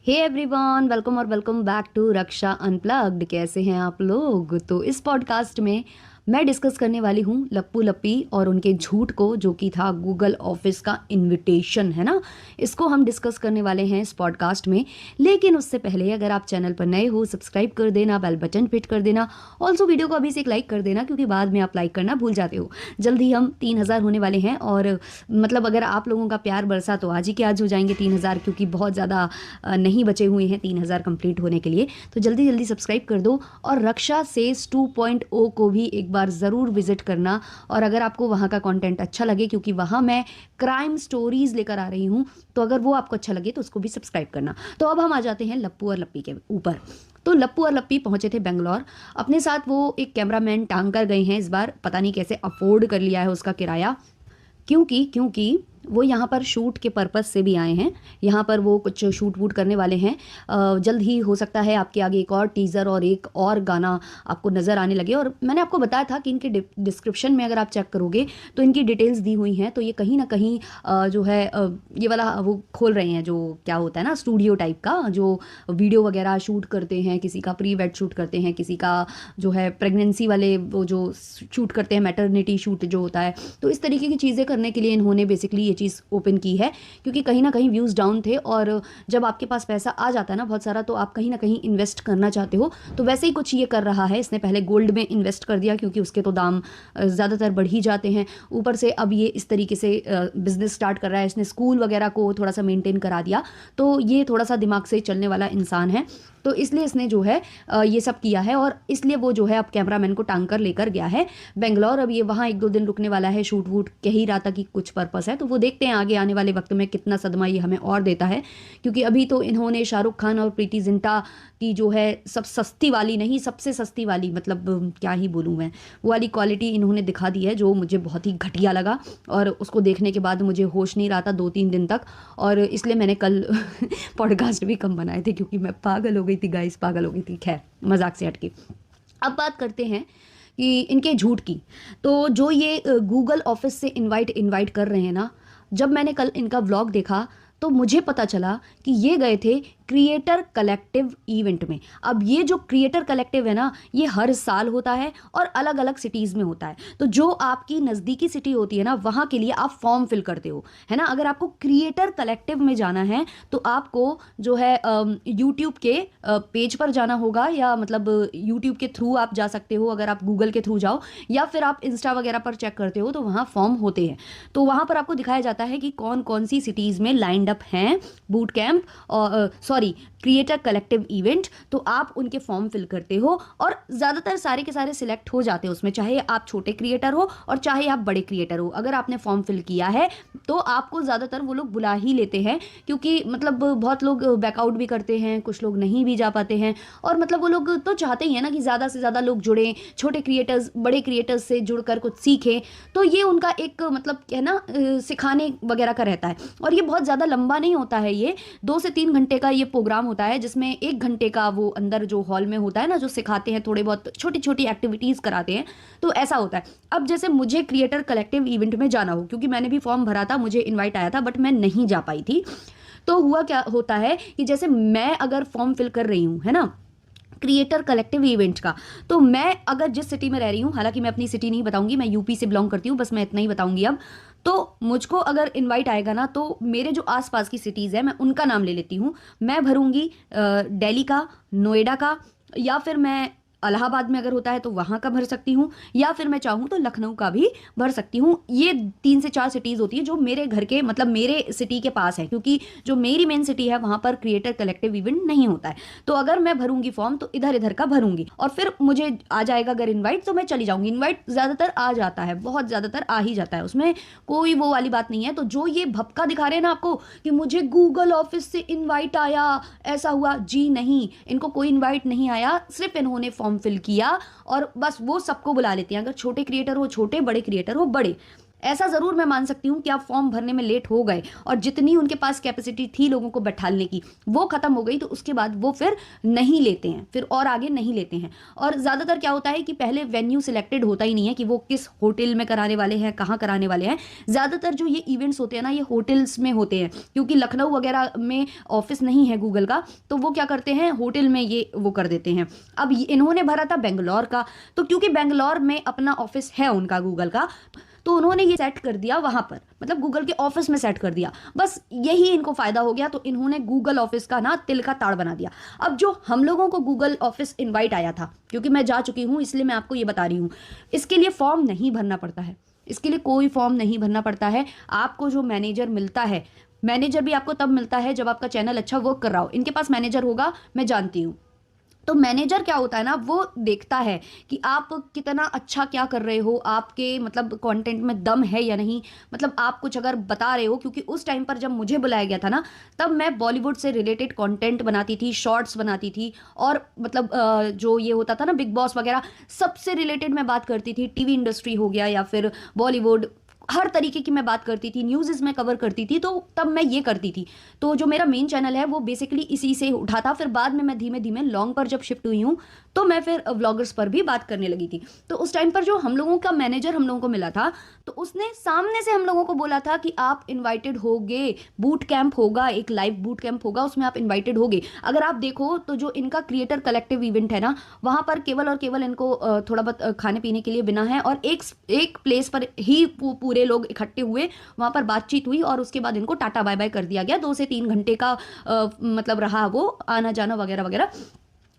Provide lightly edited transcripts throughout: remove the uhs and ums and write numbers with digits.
हे everyone, welcome और welcome back to Raksha Unplugged. कैसे हैं आप लोग? तो इस पॉडकास्ट में मैं डिस्कस करने वाली हूँ लप्पू लप्पी और उनके झूठ को, जो कि था गूगल ऑफिस का इनविटेशन, है ना। इसको हम डिस्कस करने वाले हैं इस पॉडकास्ट में। लेकिन उससे पहले अगर आप चैनल पर नए हो, सब्सक्राइब कर देना, बेल बटन हिट कर देना। ऑल्सो वीडियो को अभी से एक लाइक कर देना, क्योंकि बाद में आप लाइक करना भूल जाते हो। जल्दी हम 3000 होने वाले हैं और मतलब अगर आप लोगों का प्यार बरसा तो आज ही के आज हो जाएंगे 3000, क्योंकि बहुत ज़्यादा नहीं बचे हुए हैं 3000 कंप्लीट होने के लिए। तो जल्दी जल्दी सब्सक्राइब कर दो और रक्षा सेज 2.0 को भी एक बार ज़रूर विजिट करना। और अगर आपको वहाँ का कंटेंट अच्छा लगे, क्योंकि वहाँ मैं क्राइम स्टोरीज लेकर आ रही हूँ, तो अगर वो आपको अच्छा लगे तो उसको भी सब्सक्राइब करना। तो अब हम आ जाते हैं लप्पू और लप्पी के ऊपर। तो लप्पू और लप्पी पहुंचे थे बेंगलोर। अपने साथ वो एक कैमरामैन टांग कर गए हैं इस बार, पता नहीं कैसे अफोर्ड कर लिया है उसका किराया। क्योंकि वो यहाँ पर शूट के पर्पस से भी आए हैं। यहाँ पर वो कुछ शूट वूट करने वाले हैं। जल्द ही हो सकता है आपके आगे एक और टीज़र और एक और गाना आपको नज़र आने लगे। और मैंने आपको बताया था कि इनके डिस्क्रिप्शन में अगर आप चेक करोगे तो इनकी डिटेल्स दी हुई हैं। तो ये कहीं ना कहीं जो है ये वाला वो खोल रहे हैं, जो क्या होता है ना, स्टूडियो टाइप का, जो वीडियो वगैरह शूट करते हैं, किसी का प्री वेड शूट करते हैं, किसी का जो है प्रेगनेंसी वाले वो जो शूट करते हैं, मैटरनिटी शूट जो होता है। तो इस तरीके की चीज़ें करने के लिए इन्होंने बेसिकली ये चीज़ ओपन की है, क्योंकि कहीं ना कहीं व्यूज़ डाउन थे। और जब आपके पास पैसा आ जाता है ना बहुत सारा, तो आप कहीं ना कहीं इन्वेस्ट करना चाहते हो। तो वैसे ही कुछ ये कर रहा है। इसने पहले गोल्ड में इन्वेस्ट कर दिया, क्योंकि उसके तो दाम ज़्यादातर बढ़ ही जाते हैं। ऊपर से अब ये इस तरीके से बिजनेस स्टार्ट कर रहा है। इसने स्कूल वगैरह को थोड़ा सा मेंटेन करा दिया। तो ये थोड़ा सा दिमाग से चलने वाला इंसान है। तो इसलिए इसने जो है ये सब किया है। और इसलिए वो जो है अब कैमरामैन को टांग कर लेकर गया है बेंगलोर। अब ये वहाँ 1-2 दिन रुकने वाला है। शूट वूट कह ही रहा था कि कुछ पर्पस है, तो वो देखते हैं आगे आने वाले वक्त में कितना सदमा ये हमें और देता है। क्योंकि अभी तो इन्होंने शाहरुख खान और प्रीति जिंटा की जो है सब सस्ती वाली नहीं, सबसे सस्ती वाली, मतलब क्या ही बोलूँ मैं, वो वाली क्वालिटी इन्होंने दिखा दी है, जो मुझे बहुत ही घटिया लगा। और उसको देखने के बाद मुझे होश नहीं रहा था 2-3 दिन तक। और इसलिए मैंने कल पॉडकास्ट भी कम बनाए थे, क्योंकि मैं पागल हो गई थी गाइस, पागल हो गई थी। खैर, मजाक से हटके अब बात करते हैं कि इनके झूठ की। तो जो ये गूगल ऑफिस से इनवाइट कर रहे हैं ना, जब मैंने कल इनका व्लॉग देखा तो मुझे पता चला कि ये गए थे क्रिएटर कलेक्टिव इवेंट में। अब ये जो क्रिएटर कलेक्टिव है ना, ये हर साल होता है और अलग अलग सिटीज़ में होता है। तो जो आपकी नज़दीकी सिटी होती है ना, वहाँ के लिए आप फॉर्म फिल करते हो, है ना। अगर आपको क्रिएटर कलेक्टिव में जाना है तो आपको जो है यूट्यूब के पेज पर जाना होगा, या मतलब यूट्यूब के थ्रू आप जा सकते हो अगर आप गूगल के थ्रू जाओ, या फिर आप इंस्टा वगैरह पर चेक करते हो तो वहाँ फॉर्म होते हैं। तो वहाँ पर आपको दिखाया जाता है कि कौन कौन सी सिटीज़ में लाइंड अप हैं बूट कैंप, और सॉरी, क्रिएटर कलेक्टिव इवेंट। तो आप उनके फॉर्म फिल करते हो और ज़्यादातर सारे के सारे सिलेक्ट हो जाते हैं उसमें, चाहे आप छोटे क्रिएटर हो और चाहे आप बड़े क्रिएटर हो। अगर आपने फॉर्म फिल किया है तो आपको ज़्यादातर वो लोग बुला ही लेते हैं, क्योंकि मतलब बहुत लोग बैकआउट भी करते हैं, कुछ लोग नहीं भी जा पाते हैं। और मतलब वो लोग तो चाहते ही हैं ना कि ज़्यादा से ज़्यादा लोग जुड़ें, छोटे क्रिएटर्स बड़े क्रिएटर्स से जुड़कर कुछ सीखें। तो ये उनका एक मतलब है ना, सिखाने वगैरह का रहता है। और ये बहुत ज़्यादा लंबा नहीं होता है, ये 2 से 3 घंटे का ये प्रोग्राम होता है, जिसमें 1 घंटे का वो अंदर जो हॉल में होता है ना, जो सिखाते हैं, थोड़े बहुत छोटी छोटी एक्टिविटीज़ कराते हैं। तो ऐसा होता है। अब जैसे मुझे क्रिएटर कलेक्टिव इवेंट में जाना हो, क्योंकि मैंने भी फॉर्म भरा था, मुझे इन्वाइट आया था, बट मैं नहीं जा पाई थी। तो हुआ क्या होता है कि जैसे मैं अगर फॉर्म फिल कर रही हूँ, है ना, क्रिएटर कलेक्टिव इवेंट का, तो मैं अगर जिस सिटी में रह रही हूँ, हालांकि मैं अपनी सिटी नहीं बताऊंगी, मैं यूपी से बिलोंग करती हूँ, बस मैं इतना ही बताऊंगी अब। तो मुझको अगर इनवाइट आएगा ना, तो मेरे जो आसपास की सिटीज़ है मैं उनका नाम ले लेती हूँ। मैं भरूंगी दिल्ली का, नोएडा का, या फिर मैं इलाहाबाद में अगर होता है तो वहाँ का भर सकती हूँ, या फिर मैं चाहूँ तो लखनऊ का भी भर सकती हूँ। ये 3 से 4 सिटीज़ होती है जो मेरे घर के मतलब मेरे सिटी के पास है, क्योंकि जो मेरी मेन सिटी है वहाँ पर क्रिएटर कलेक्टिव इवेंट नहीं होता है। तो अगर मैं भरूंगी फॉर्म तो इधर इधर का भरूंगी, और फिर मुझे आ जाएगा अगर इन्वाइट तो मैं चली जाऊंगी। इन्वाइट ज़्यादातर आ जाता है, बहुत ज़्यादातर आ ही जाता है, उसमें कोई वो वाली बात नहीं है। तो जो ये भपका दिखा रहे हैं ना आपको कि मुझे गूगल ऑफिस से इन्वाइट आया, ऐसा हुआ, जी नहीं, इनको कोई इन्वाइट नहीं आया। सिर्फ इन्होंने फॉर्म फिल किया और बस वो सबको बुला लेते हैं। अगर छोटे क्रिएटर हो छोटे, बड़े क्रिएटर हो बड़े, ऐसा ज़रूर मैं मान सकती हूँ कि आप फॉर्म भरने में लेट हो गए और जितनी उनके पास कैपेसिटी थी लोगों को बैठालने की वो ख़त्म हो गई, तो उसके बाद वो फिर नहीं लेते हैं, फिर और आगे नहीं लेते हैं। और ज़्यादातर क्या होता है कि पहले वेन्यू सिलेक्टेड होता ही नहीं है कि वो किस होटल में कराने वाले हैं, कहाँ कराने वाले हैं। ज़्यादातर जो ये इवेंट्स होते हैं ना, ये होटल्स में होते हैं, क्योंकि लखनऊ वगैरह में ऑफिस नहीं है गूगल का, तो वो क्या करते हैं होटल में ये वो कर देते हैं। अब इन्होंने भरा था बेंगलोर का, तो क्योंकि बेंगलोर में अपना ऑफिस है उनका गूगल का, तो उन्होंने ये सेट कर दिया वहां पर, मतलब गूगल के ऑफिस में सेट कर दिया। बस यही इनको फायदा हो गया, तो इन्होंने गूगल ऑफिस का ना तिल का ताड़ बना दिया। अब जो हम लोगों को गूगल ऑफिस इनवाइट आया था, क्योंकि मैं जा चुकी हूं इसलिए मैं आपको ये बता रही हूं, इसके लिए फॉर्म नहीं भरना पड़ता है, इसके लिए कोई फॉर्म नहीं भरना पड़ता है। आपको जो मैनेजर मिलता है, मैनेजर भी आपको तब मिलता है जब आपका चैनल अच्छा वर्क कर रहा हो। इनके पास मैनेजर होगा, मैं जानती हूँ। तो मैनेजर क्या होता है ना, वो देखता है कि आप कितना अच्छा क्या कर रहे हो, आपके मतलब कंटेंट में दम है या नहीं, मतलब आप कुछ अगर बता रहे हो। क्योंकि उस टाइम पर जब मुझे बुलाया गया था ना, तब मैं बॉलीवुड से रिलेटेड कंटेंट बनाती थी, शॉर्ट्स बनाती थी, और मतलब जो ये होता था ना बिग बॉस वगैरह, सबसे रिलेटेड मैं बात करती थी। टीवी इंडस्ट्री हो गया या फिर बॉलीवुड, हर तरीके की मैं बात करती थी, न्यूज़ में कवर करती थी, तो तब मैं ये करती थी। तो जो मेरा मेन चैनल है वो बेसिकली इसी से उठा था। फिर बाद में मैं धीमे धीमे लॉन्ग पर जब शिफ्ट हुई हूँ, तो मैं फिर व्लॉगर्स पर भी बात करने लगी थी। तो उस टाइम पर जो हम लोगों का मैनेजर हम लोगों को मिला था, तो उसने सामने से हम लोगों को बोला था कि आप इन्वाइटेड होगे, बूट कैंप होगा, एक लाइव बूट कैंप होगा, उसमें आप इन्वाइटेड होगे। अगर आप देखो तो जो इनका क्रिएटर कलेक्टिव इवेंट है ना, वहाँ पर केवल और केवल इनको थोड़ा बहुत खाने पीने के लिए बिना है, और एक प्लेस पर ही पूरे लोग इकट्ठे हुए, वहां पर बातचीत हुई, और उसके बाद इनको टाटा बाय बाय कर दिया गया। 2 से 3 घंटे का मतलब रहा वो आना जाना वगैरह वगैरह।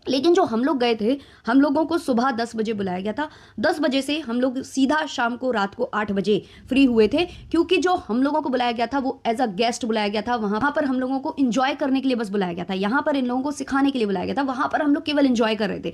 लेकिन जो हम लोग गए थे, हम लोगों को सुबह 10 बजे बुलाया गया था। 10 बजे से हम लोग सीधा शाम को रात को 8 बजे फ्री हुए थे, क्योंकि जो हम लोगों को बुलाया गया था वो एज अ गेस्ट बुलाया गया था। वहां पर हम लोगों को इंजॉय करने के लिए बस बुलाया गया था, यहाँ पर इन लोगों को सिखाने के लिए बुलाया गया था। वहां पर हम लोग केवल इंजॉय कर रहे थे।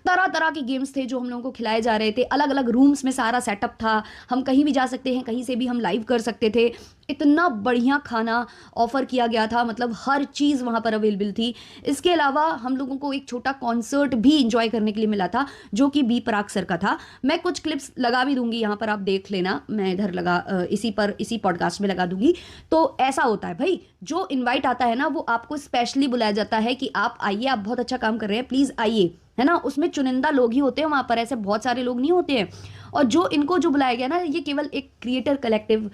तरह तरह के गेम्स थे जो हम लोगों को खिलाए जा रहे थे, अलग अलग रूम्स में सारा सेटअप था, हम कहीं भी जा सकते हैं, कहीं से भी हम लाइव कर सकते थे। इतना बढ़िया खाना ऑफर किया गया था, मतलब हर चीज़ वहाँ पर अवेलेबल थी। इसके अलावा हम लोगों को एक छोटा कॉन्सर्ट भी इंजॉय करने के लिए मिला था, जो कि बी पराग सर का था। मैं कुछ क्लिप्स लगा भी दूंगी यहाँ पर, आप देख लेना, मैं इधर इसी पॉडकास्ट में लगा दूंगी। तो ऐसा होता है भाई, जो इन्वाइट आता है ना, वो आपको स्पेशली बुलाया जाता है कि आप आइए, आप बहुत अच्छा काम कर रहे हैं, प्लीज़ आइए, है ना। उसमें चुनिंदा लोग ही होते हैं वहाँ पर, ऐसे बहुत सारे लोग नहीं होते हैं। और जो इनको जो बुलाया गया ना, ये केवल एक क्रिएटर कलेक्टिव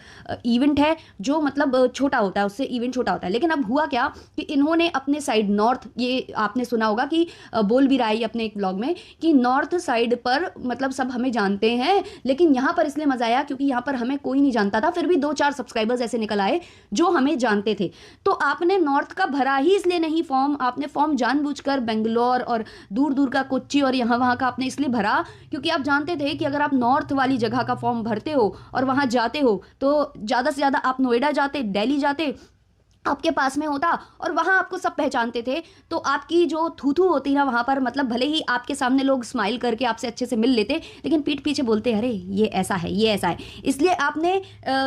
इवेंट है, जो मतलब छोटा होता है, उससे इवेंट छोटा होता है। लेकिन अब हुआ क्या कि इन्होंने अपने साइड नॉर्थ, ये आपने सुना होगा कि बोल भी रहा है अपने एक ब्लॉग में कि नॉर्थ साइड पर मतलब सब हमें जानते हैं, लेकिन यहाँ पर इसलिए मजा आया क्योंकि यहाँ पर हमें कोई नहीं जानता था, फिर भी 2-4 सब्सक्राइबर्स ऐसे निकल आए जो हमें जानते थे। तो आपने नॉर्थ का भरा ही इसलिए नहीं फॉर्म, आपने फॉर्म जानबूझकर बेंगलोर और दूर दूर का कोच्चि और यहाँ वहाँ का आपने इसलिए भरा क्योंकि आप जानते थे कि अगर आप नॉर्थ वाली जगह का फॉर्म भरते हो और वहां जाते हो, तो ज्यादा से ज्यादा आप नोएडा जाते, दिल्ली जाते, आपके पास में होता, और वहां आपको सब पहचानते थे। तो आपकी जो थू होती ना वहां पर, मतलब भले ही आपके सामने लोग स्माइल करके आपसे अच्छे से मिल लेते, लेकिन पीठ पीछे बोलते अरे ये ऐसा है, ये ऐसा है। इसलिए आपने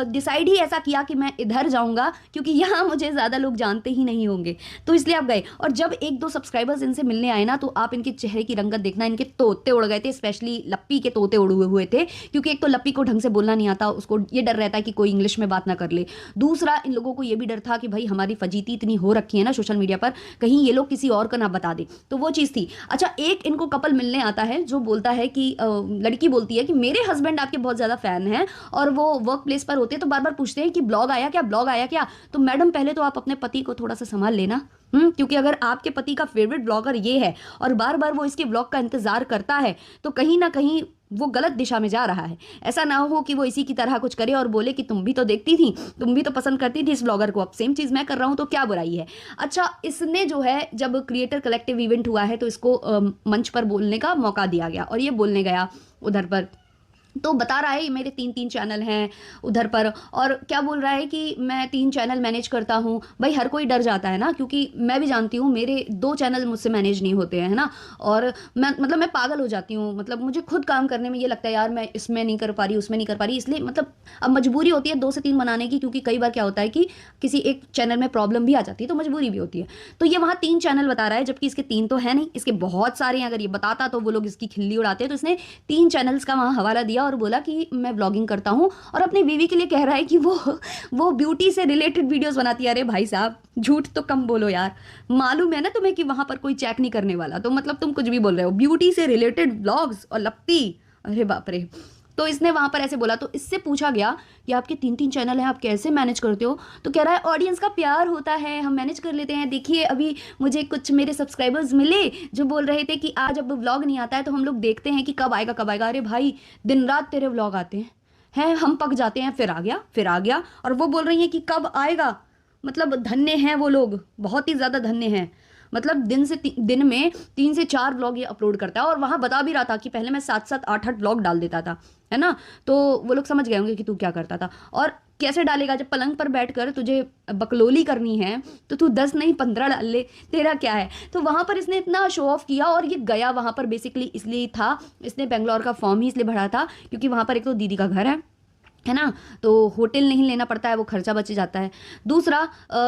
डिसाइड ही ऐसा किया कि मैं इधर जाऊंगा क्योंकि यहाँ मुझे ज़्यादा लोग जानते ही नहीं होंगे, तो इसलिए आप गए। और जब 1-2 सब्सक्राइबर्स इनसे मिलने आए ना, तो आप इनके चेहरे की रंगत देखना, इनके तोते उड़ गए थे, स्पेशली लप्पी के तोते उड़े हुए थे, क्योंकि एक तो लप्पी को ढंग से बोलना नहीं आता, उसको ये डर रहता है कि कोई इंग्लिश में बात ना कर ले। दूसरा, इन लोगों को ये भी डर था कि भाई हमारी फजीती इतनी हो रखी है ना सोशल मीडिया पर, कहीं ये लोग किसी और का ना बता दे, तो वो चीज़ थी। अच्छा, एक इनको कपल मिलने आता है जो बोलता है कि लड़की बोलती है कि मेरे हस्बैंड आपके बहुत ज़्यादा फैन हैं और वो वर्क प्लेस पर होते हैं तो बार बार पूछते हैं कि ब्लॉग आया क्या, ब्लॉग आया क्या। तो मैडम पहले तो आप अपने पति को थोड़ा सा संभाल लेना, क्योंकि अगर आपके पति का फेवरेट ब्लॉगर ये है और बार बार वो इसके ब्लॉग का इंतजार करता है, तो कहीं ना कहीं वो गलत दिशा में जा रहा है। ऐसा ना हो कि वो इसी की तरह कुछ करे और बोले कि तुम भी तो देखती थी, तुम भी तो पसंद करती थी इस ब्लॉगर को, अब सेम चीज़ मैं कर रहा हूँ तो क्या बुराई है। अच्छा, इसने जो है जब क्रिएटर कलेक्टिव इवेंट हुआ है तो इसको मंच पर बोलने का मौका दिया गया और ये बोलने गया उधर पर, तो बता रहा है मेरे 3 चैनल हैं उधर पर, और क्या बोल रहा है कि मैं 3 चैनल मैनेज करता हूँ। भाई हर कोई डर जाता है ना, क्योंकि मैं भी जानती हूँ मेरे 2 चैनल मुझसे मैनेज नहीं होते हैं, है ना। और मैं पागल हो जाती हूँ, मतलब मुझे खुद काम करने में ये लगता है यार मैं इसमें नहीं कर पा रही, उसमें नहीं कर पा रही, इसलिए मतलब अब मजबूरी होती है 2 से 3 बनाने की, क्योंकि कई बार क्या होता है कि किसी एक चैनल में प्रॉब्लम भी आ जाती है तो मजबूरी भी होती है। तो ये वहाँ 3 चैनल बता रहा है, जबकि इसके 3 तो है नहीं, इसके बहुत सारे हैं। अगर ये बताता तो वो लोग इसकी खिल्ली उड़ाते हैं, तो इसने 3 चैनल्स का वहाँ हवाला दिया और बोला कि मैं व्लॉगिंग करता हूँ, और अपनी बीवी के लिए कह रहा है कि वो ब्यूटी से रिलेटेड वीडियोस बनाती है। अरे भाई साहब, झूठ तो कम बोलो यार, मालूम है ना तुम्हें कि वहां पर कोई चेक नहीं करने वाला, तो मतलब तुम कुछ भी बोल रहे हो, ब्यूटी से रिलेटेड व्लॉग्स और लप्पी, अरे बाप रे। तो इसने वहां पर ऐसे बोला, तो इससे पूछा गया कि आपके 3-3 चैनल हैं, आप कैसे मैनेज करते हो? तो कह रहा है ऑडियंस का प्यार होता है, हम मैनेज कर लेते हैं। देखिए अभी मुझे कुछ मेरे सब्सक्राइबर्स मिले जो बोल रहे थे कि आज अब व्लॉग नहीं आता है तो हम लोग देखते हैं कि कब आएगा कब आएगा। अरे भाई, दिन रात तेरे व्लॉग आते हैं, हम पक जाते हैं, फिर आ गया फिर आ गया, और वो बोल रही हैं कि कब आएगा। मतलब धन्य हैं वो लोग, बहुत ही ज़्यादा धन्य हैं। मतलब दिन में 3 से 4 व्लॉग ये अपलोड करता है, और वहाँ बता भी रहा था कि पहले मैं 7-7 8-8 व्लॉग डाल देता था, है ना। तो वो लोग समझ गए होंगे कि तू क्या करता था और कैसे डालेगा। जब पलंग पर बैठकर तुझे बकलोली करनी है तो तू 10 नहीं 15 डाल ले, तेरा क्या है। तो वहाँ पर इसने इतना शो ऑफ किया, और ये गया वहाँ पर बेसिकली इसलिए था, इसने बेंगलोर का फॉर्म ही इसलिए भरा था क्योंकि वहाँ पर एक तो दीदी का घर है ना, तो होटल नहीं लेना पड़ता है, वो खर्चा बच जाता है। दूसरा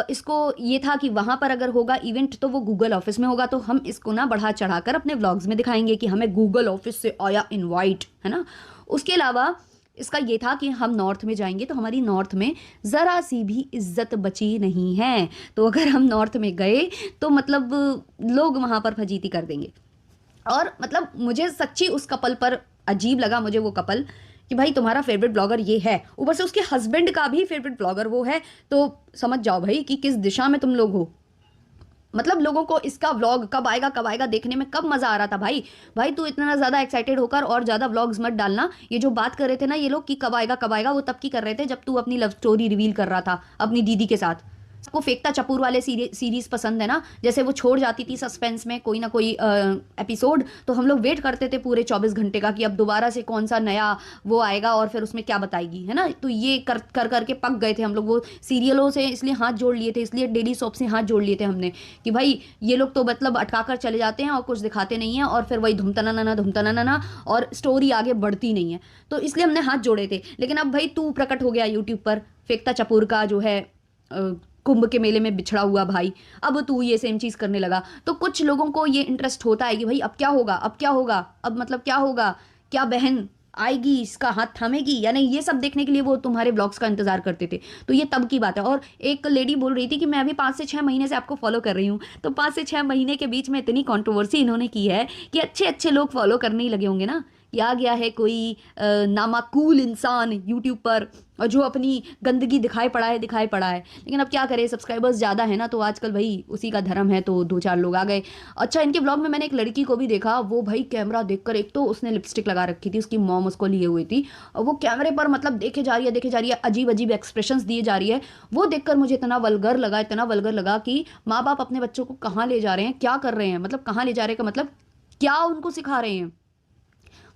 इसको ये था कि वहाँ पर अगर होगा इवेंट तो वो गूगल ऑफिस में होगा, तो हम इसको ना बढ़ा चढ़ाकर अपने व्लॉग्स में दिखाएंगे कि हमें गूगल ऑफिस से आया इनवाइट, है ना। उसके अलावा इसका ये था कि हम नॉर्थ में जाएंगे तो हमारी नॉर्थ में ज़रा सी भी इज्जत बची नहीं है, तो अगर हम नॉर्थ में गए तो मतलब लोग वहाँ पर फजीती कर देंगे। और मतलब मुझे सच्ची उस कपल पर अजीब लगा, मुझे वो कपल, कि भाई तुम्हारा फेवरेट ब्लॉगर ये है, ऊपर से उसके हस्बैंड का भी फेवरेट ब्लॉगर वो है, तो समझ जाओ भाई कि किस दिशा में तुम लोग हो। मतलब लोगों को इसका व्लॉग कब आएगा देखने में कब मजा आ रहा था। भाई तू इतना ज्यादा एक्साइटेड होकर और ज्यादा व्लॉग्स मत डालना। ये जो बात कर रहे थे ना ये लोग कि कब आएगा, वो तब की कर रहे थे जब तू अपनी लव स्टोरी रिवील कर रहा था अपनी दीदी के साथ। सबको फेंकता चपूर वाले सीरीज पसंद है ना, जैसे वो छोड़ जाती थी सस्पेंस में कोई ना कोई एपिसोड, तो हम लोग वेट करते थे पूरे 24 घंटे का कि अब दोबारा से कौन सा नया वो आएगा और फिर उसमें क्या बताएगी, है ना। तो ये कर करके पक गए थे हम लोग वो सीरियलों से, इसलिए हाथ जोड़ लिए थे, इसलिए डेली सोप से हाथ जोड़ लिए थे हमने कि भाई ये लोग तो मतलब अटका कर चले जाते हैं और कुछ दिखाते नहीं हैं, और फिर वही धुमतना ना और स्टोरी आगे बढ़ती नहीं है, तो इसलिए हमने हाथ जोड़े थे। लेकिन अब भाई तू प्रकट हो गया यूट्यूब पर, फेंकता चपूर का जो है कुंभ के मेले में बिछड़ा हुआ भाई, अब तू ये सेम चीज़ करने लगा। तो कुछ लोगों को ये इंटरेस्ट होता है कि भाई अब क्या होगा, अब मतलब क्या होगा, क्या बहन आएगी इसका हाथ थामेगी या नहीं, ये सब देखने के लिए वो तुम्हारे ब्लॉग्स का इंतजार करते थे। तो ये तब की बात है। और एक लेडी बोल रही थी कि मैं अभी 5 से 6 महीने से आपको फॉलो कर रही हूँ, तो 5 से 6 महीने के बीच में इतनी कंट्रोवर्सी इन्होंने की है कि अच्छे अच्छे लोग फॉलो करने ही लगे होंगे ना। कि आ गया है कोई नामाकूल इंसान यूट्यूब पर और जो अपनी गंदगी दिखाई पड़ा है। लेकिन अब क्या करें, सब्सक्राइबर्स ज़्यादा है ना, तो आजकल भाई उसी का धर्म है, तो 2-4 लोग आ गए। अच्छा, इनके ब्लॉग में मैंने एक लड़की को भी देखा, वो भाई कैमरा देखकर, एक तो उसने लिपस्टिक लगा रखी थी, उसकी मॉम उसको लिए हुई थी, और वो कैमरे पर मतलब देखे जा रही है, अजीब अजीब एक्सप्रेशंस दिए जा रही है। वो देखकर मुझे इतना वल्गर लगा कि माँ बाप अपने बच्चों को कहाँ ले जा रहे हैं, क्या कर रहे हैं, मतलब कहाँ ले जा रहे हैं का मतलब क्या उनको सिखा रहे हैं।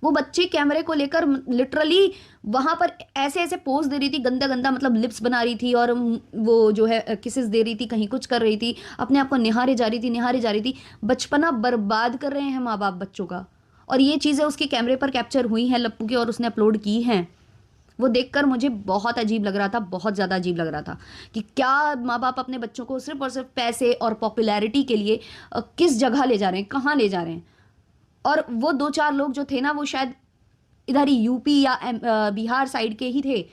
वो बच्ची कैमरे को लेकर लिटरली वहां पर ऐसे ऐसे पोज दे रही थी, गंदा मतलब लिप्स बना रही थी, और वो जो है किसेस दे रही थी, कहीं कुछ कर रही थी, अपने आप को निहारे जा रही थी। बचपना बर्बाद कर रहे हैं माँ बाप बच्चों का, और ये चीज़ें उसके कैमरे पर कैप्चर हुई हैं लप्पू की, और उसने अपलोड की हैं। वो देखकर मुझे बहुत अजीब लग रहा था, बहुत ज़्यादा अजीब लग रहा था कि क्या माँ बाप अपने बच्चों को सिर्फ और सिर्फ पैसे और पॉपुलैरिटी के लिए किस जगह ले जा रहे हैं, कहाँ ले जा रहे हैं। और वो 2-4 लोग जो थे ना, वो शायद इधर ही यूपी या बिहार साइड के ही थे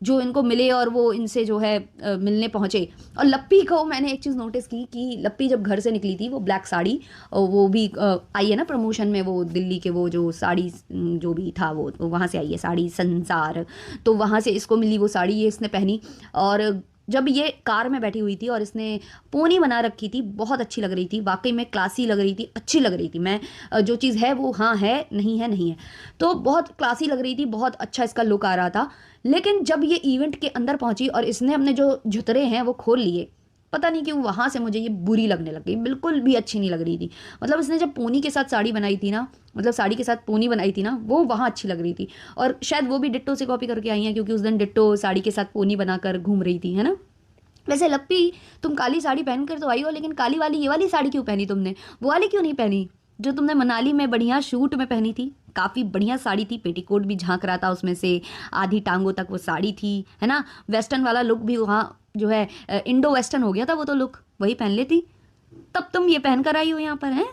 जो इनको मिले, और वो इनसे जो है मिलने पहुंचे। और लप्पी को मैंने एक चीज़ नोटिस की कि लप्पी जब घर से निकली थी, वो ब्लैक साड़ी, वो भी आई है ना प्रमोशन में, वो दिल्ली के वो जो साड़ी जो भी था वो वहाँ से आई है साड़ी संसार, तो वहाँ से इसको मिली वो साड़ी, ये इसने पहनी। और जब ये कार में बैठी हुई थी और इसने पोनी बना रखी थी, बहुत अच्छी लग रही थी, वाकई में क्लासी लग रही थी, अच्छी लग रही थी। मैं जो चीज़ है वो हाँ है, नहीं है, तो बहुत क्लासी लग रही थी, बहुत अच्छा इसका लुक आ रहा था। लेकिन जब ये इवेंट के अंदर पहुंची और इसने अपने जो जुतरे हैं वो खोल लिए, पता नहीं क्यों वहाँ से मुझे ये बुरी लगने लग गई, बिल्कुल भी अच्छी नहीं लग रही थी। मतलब इसने जब पोनी के साथ साड़ी बनाई थी ना, मतलब साड़ी के साथ पोनी बनाई थी ना, वो वहाँ अच्छी लग रही थी। और शायद वो भी डिट्टो से कॉपी करके आई हैं, क्योंकि उस दिन डिट्टो साड़ी के साथ पोनी बनाकर घूम रही थी, है ना। वैसे लप्पी, तुम काली साड़ी पहन कर तो आई हो, लेकिन काली वाली ये वाली साड़ी क्यों पहनी तुमने, वो वाली क्यों नहीं पहनी जो तुमने मनाली में बढ़िया शूट में पहनी थी। काफ़ी बढ़िया साड़ी थी, पेटीकोट भी झांक रहा था उसमें से, आधी टांगों तक वो साड़ी थी, है ना। वेस्टर्न वाला लुक भी वहाँ जो है इंडो वेस्टर्न हो गया था वो तो लुक, वही पहन लेती। तब तुम ये पहन कर आई हो यहाँ पर, हैं।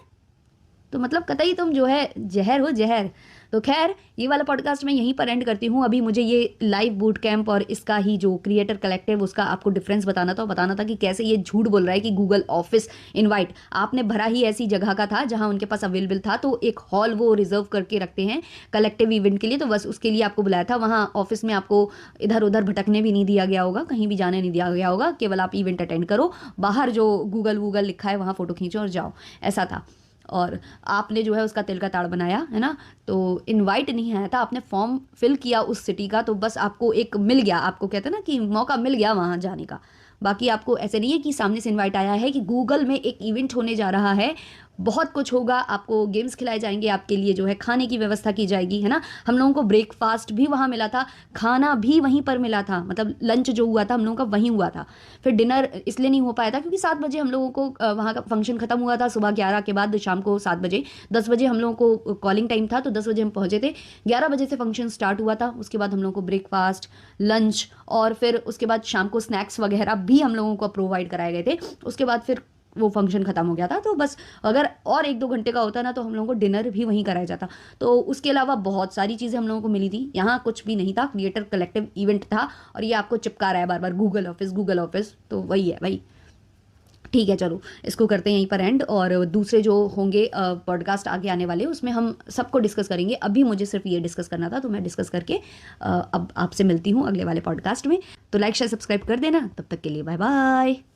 तो मतलब कतई तुम जो है जहर हो, जहर। तो खैर ये वाला पॉडकास्ट मैं यहीं पर एंड करती हूँ। अभी मुझे ये लाइव बूट कैंप और इसका ही जो क्रिएटर कलेक्टिव उसका आपको डिफरेंस बताना था कि कैसे ये झूठ बोल रहा है कि गूगल ऑफिस इनवाइट आपने भरा ही ऐसी जगह का था जहाँ उनके पास अवेलेबल था, तो एक हॉल वो रिजर्व करके रखते हैं कलेक्टिव इवेंट के लिए, तो बस उसके लिए आपको बुलाया था। वहाँ ऑफिस में आपको इधर उधर भटकने भी नहीं दिया गया होगा, कहीं भी जाने नहीं दिया गया होगा, केवल आप इवेंट अटेंड करो, बाहर जो गूगल लिखा है वहाँ फोटो खींचो और जाओ, ऐसा था। और आपने जो है उसका तिल का ताड़ बनाया है ना, तो इनवाइट नहीं आया था, आपने फॉर्म फिल किया उस सिटी का, तो बस आपको एक मिल गया, आपको कहते हैं ना कि मौका मिल गया वहाँ जाने का। बाकी आपको ऐसे नहीं है कि सामने से इनवाइट आया है कि गूगल में एक इवेंट होने जा रहा है, बहुत कुछ होगा, आपको गेम्स खिलाए जाएंगे, आपके लिए जो है खाने की व्यवस्था की जाएगी, है ना। हम लोगों को ब्रेकफास्ट भी वहाँ मिला था, खाना भी वहीं पर मिला था, मतलब लंच जो हुआ था हम लोगों का वहीं हुआ था। फिर डिनर इसलिए नहीं हो पाया था क्योंकि 7 बजे हम लोगों को वहाँ का फंक्शन खत्म हुआ था, सुबह 11 के बाद शाम को 7 बजे, 10 बजे हम लोगों को कॉलिंग टाइम था, तो 10 बजे हम पहुँचे थे, 11 बजे से फंक्शन स्टार्ट हुआ था। उसके बाद हम लोगों को ब्रेकफास्ट, लंच और फिर उसके बाद शाम को स्नैक्स वगैरह भी हम लोगों को प्रोवाइड कराए गए थे। उसके बाद फिर वो फंक्शन खत्म हो गया था, तो बस अगर और 1-2 घंटे का होता ना तो हम लोगों को डिनर भी वहीं कराया जाता। तो उसके अलावा बहुत सारी चीज़ें हम लोगों को मिली थी, यहाँ कुछ भी नहीं था, क्रिएटर कलेक्टिव इवेंट था, और ये आपको चिपका रहा है बार बार गूगल ऑफिस, तो वही है भाई। ठीक है, चलो इसको करते हैं यहीं पर एंड, और दूसरे जो होंगे पॉडकास्ट आगे आने वाले उसमें हम सबको डिस्कस करेंगे। अभी मुझे सिर्फ ये डिस्कस करना था, तो मैं डिस्कस करके अब आपसे मिलती हूँ अगले वाले पॉडकास्ट में। तो लाइक शेयर सब्सक्राइब कर देना, तब तक के लिए बाय बाय।